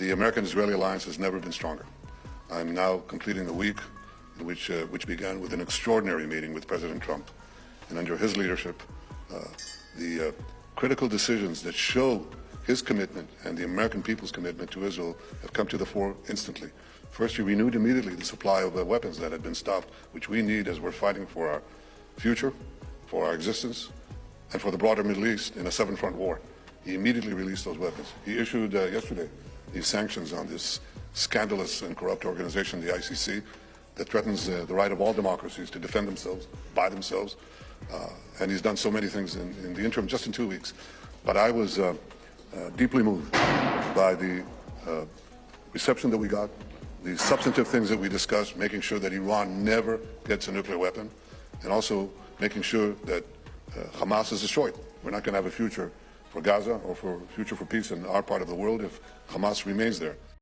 The American-Israeli alliance has never been stronger. I'm now completing the week which began with an extraordinary meeting with President Trump. And under his leadership, the critical decisions that show his commitment and the American people's commitment to Israel have come to the fore instantly. First, he renewed immediately the supply of weapons that had been stopped, which we need as we're fighting for our future, for our existence, and for the broader Middle East in a seven-front war. He immediately released those weapons. He issued yesterday these sanctions on this scandalous and corrupt organization, the ICC, that threatens the right of all democracies to defend themselves by themselves. And he's done so many things in the interim, just in 2 weeks. But I was deeply moved by the reception that we got, the substantive things that we discussed, making sure that Iran never gets a nuclear weapon, and also making sure that Hamas is destroyed. We're not going to have a future for Gaza or for a future for peace in our part of the world if Hamas remains there.